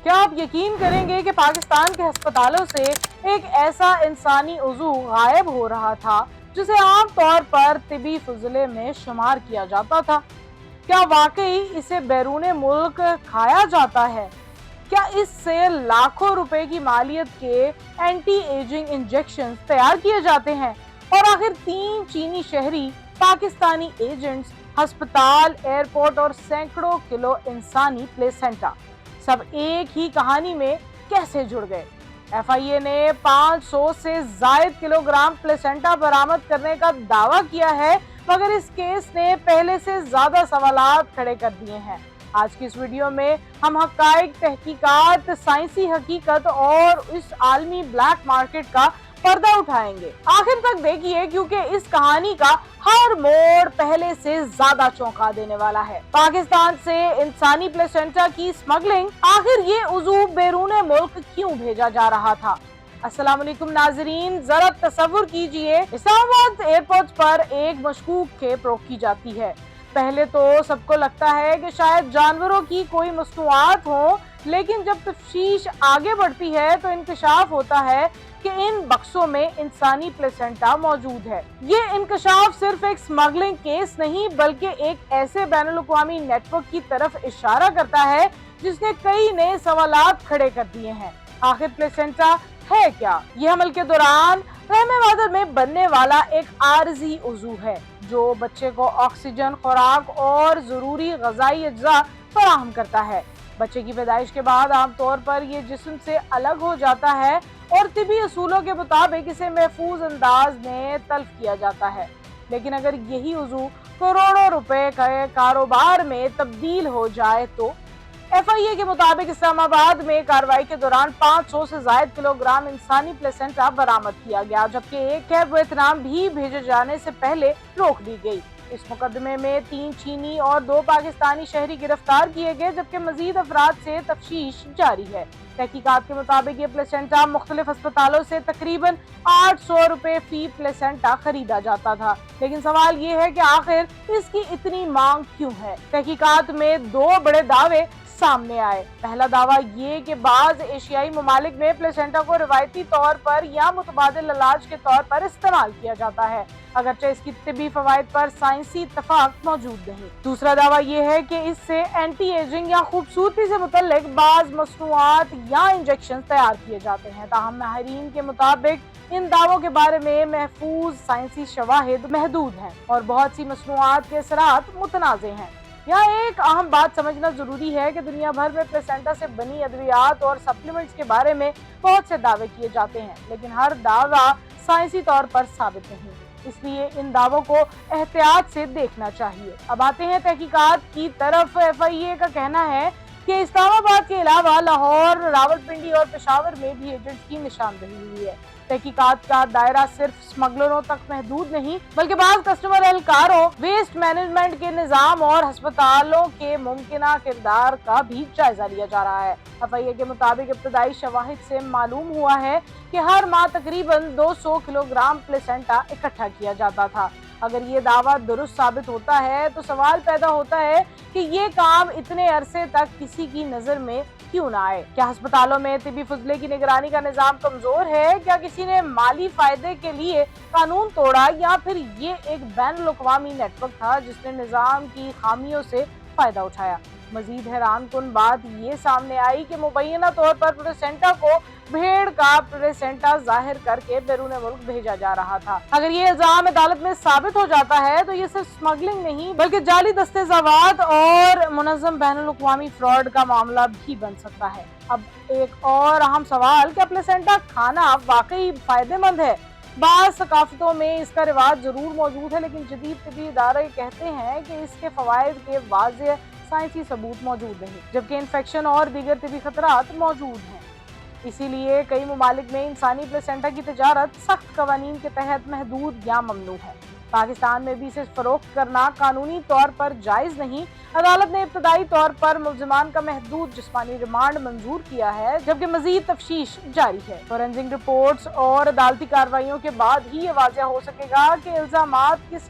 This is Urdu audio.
کیا آپ یقین کریں گے کہ پاکستان کے ہسپتالوں سے ایک ایسا انسانی عضو غائب ہو رہا تھا جسے عام طور پر طبی فضلے میں شمار کیا جاتا تھا؟ کیا واقعی اسے بیرون ملک کھایا جاتا ہے؟ کیا اس سے لاکھوں روپے کی مالیت کے اینٹی ایجنگ انجیکشن تیار کیے جاتے ہیں؟ اور آخر 3 چینی شہری پاکستانی ایجنٹس، ہسپتال، ایئرپورٹ اور سینکڑوں کلو انسانی پلیسنٹا سب ایک ہی کہانی میں کیسے جڑ گئے؟ ایف آئی اے نے 500 سے زائد کلو گرام پلیسنٹا برآمد کرنے کا دعویٰ کیا ہے، مگر اس کیس نے پہلے سے زیادہ سوالات کھڑے کر دیے ہیں۔ آج کی اس ویڈیو میں ہم حقائق، تحقیقات، سائنسی حقیقت اور اس عالمی بلیک مارکیٹ کا پردہ اٹھائیں گے۔ آخر تک دیکھیے کیونکہ اس کہانی کا ہر موڑ پہلے سے زیادہ چونکا دینے والا ہے۔ پاکستان سے انسانی پلیسنٹا کی سمگلنگ، آخر یہ عضو بیرون ملک کیوں بھیجا جا رہا تھا؟ السلام علیکم ناظرین، ذرا تصور کیجئے اسلام آباد ایئرپورٹ پر ایک مشکوک کھیپ روکی جاتی ہے۔ پہلے تو سب کو لگتا ہے کہ شاید جانوروں کی کوئی مصنوعات ہوں، لیکن جب تفتیش آگے بڑھتی ہے تو انکشاف ہوتا ہے کہ ان بکسوں میں انسانی پلیسنٹا موجود ہے۔ یہ انکشاف صرف ایک سمگلنگ کیس نہیں بلکہ ایک ایسے بین الاقوامی نیٹ ورک کی طرف اشارہ کرتا ہے جس نے کئی نئے سوالات کھڑے کر دیے ہیں۔ آخر پلیسنٹا ہے کیا؟ یہ حمل کے دوران رحم مادر میں بننے والا ایک عارضی عضو ہے جو بچے کو آکسیجن، خوراک اور ضروری غذائی اجزاء فراہم کرتا ہے۔ بچے کی پیدائش کے بعد عام طور پر یہ جسم سے الگ ہو جاتا ہے اور طبی اصولوں کے مطابق اسے محفوظ انداز میں تلف کیا جاتا ہے۔ لیکن اگر یہی عضو کروڑوں روپے کے کاروبار میں تبدیل ہو جائے تو؟ ایف آئی اے کے مطابق اسلام آباد میں کارروائی کے دوران 500 سے زائد کلو گرام انسانی پلیسنٹا برآمد کیا گیا، جبکہ ایک کھیپ ویتنام بھی بھیجے جانے سے پہلے روک دی گئی۔ اس مقدمے میں 3 چینی اور 2 پاکستانی شہری گرفتار کیے گئے، جبکہ مزید افراد سے تفتیش جاری ہے۔ تحقیقات کے مطابق یہ پلیسنٹا مختلف ہسپتالوں سے تقریباً 800 روپے فی پلیسنٹا خریدا جاتا تھا، لیکن سوال یہ ہے کہ آخر اس کی اتنی مانگ کیوں ہے؟ تحقیقات میں 2 بڑے دعوے سامنے آئے۔ پہلا دعویٰ یہ کہ بعض ایشیائی ممالک میں پلیسنٹا کو روایتی طور پر یا متبادل علاج کے طور پر استعمال کیا جاتا ہے، اگرچہ اس کی طبی فوائد پر سائنسی اتفاق موجود نہیں۔ دوسرا دعویٰ یہ ہے کہ اس سے اینٹی ایجنگ یا خوبصورتی سے متعلق بعض مصنوعات یا انجیکشن تیار کیے جاتے ہیں، تاہم ماہرین کے مطابق ان دعووں کے بارے میں محفوظ سائنسی شواہد محدود ہیں اور بہت سی مصنوعات کے اثرات متنازع ہیں۔ یہاں ایک اہم بات سمجھنا ضروری ہے کہ دنیا بھر میں پلیسنٹا سے بنی ادویات اور سپلیمنٹس کے بارے میں بہت سے دعوے کیے جاتے ہیں، لیکن ہر دعویٰ سائنسی طور پر ثابت نہیں، اس لیے ان دعووں کو احتیاط سے دیکھنا چاہیے۔ اب آتے ہیں تحقیقات کی طرف۔ ایف آئی اے کا کہنا ہے کہ اسلام آباد کے علاوہ لاہور، راولپنڈی اور پشاور میں بھی ایجنٹس کی نشاندہی ہوئی ہے۔ تحقیقات کا دائرہ صرف سمگلروں تک محدود نہیں بلکہ بعض کسٹمر اہلکاروں، ویسٹ مینجمنٹ کے نظام اور ہسپتالوں کے ممکنہ کردار کا بھی جائزہ لیا جا رہا ہے۔ ایف آئی اے کے مطابق ابتدائی شواہد سے معلوم ہوا ہے کہ ہر ماہ تقریباً 200 کلو گرام پلیسنٹا اکٹھا کیا جاتا تھا۔ اگر یہ دعویٰ درست ثابت ہوتا ہے تو سوال پیدا ہوتا ہے کہ یہ کام اتنے عرصے تک کسی کی نظر میں کیوں نہ آئے؟ کیا ہسپتالوں میں طبی فضلے کی نگرانی کا نظام کمزور ہے؟ کیا کسی نے مالی فائدے کے لیے قانون توڑا، یا پھر یہ ایک بین الاقوامی نیٹ ورک تھا جس نے نظام کی خامیوں سے فائدہ اٹھایا؟ مزید حیران کن بات یہ سامنے آئی کہ مبینہ طور پر پلیسنٹا کو بھیڑ کا پلیسنٹا ظاہر کر کے بیرون ملک بھیجا جا رہا تھا۔ اگر یہ الزام عدالت میں ثابت ہو جاتا ہے تو یہ صرف سمگلنگ نہیں بلکہ جعلی دستاویزات اور منظم بین الاقوامی فراڈ کا معاملہ بھی بن سکتا ہے۔ اب ایک اور اہم سوال، کیا پلیسنٹا کھانا واقعی فائدہ مند ہے؟ بعض ثقافتوں میں اس کا رواج ضرور موجود ہے، لیکن جدید طبی ادارے کہتے ہیں کہ اس کے فوائد کے واضح سائنسی ثبوت موجود نہیں، جبکہ انفیکشن اور دیگر طبی خطرات موجود ہیں۔ اسی لیے کئی ممالک میں انسانی پلیسنٹا کی تجارت سخت قوانین کے تحت محدود یا ممنوع ہے۔ پاکستان میں بھی اسے فروخت کرنا قانونی طور پر جائز نہیں۔ عدالت نے ابتدائی طور پر ملزمان کا محدود جسمانی ریمانڈ منظور کیا ہے، جبکہ مزید تفتیش جاری ہے۔ فورینسک رپورٹس اور عدالتی کارروائیوں کے بعد ہی یہ واضح ہو سکے گا کہ الزامات کس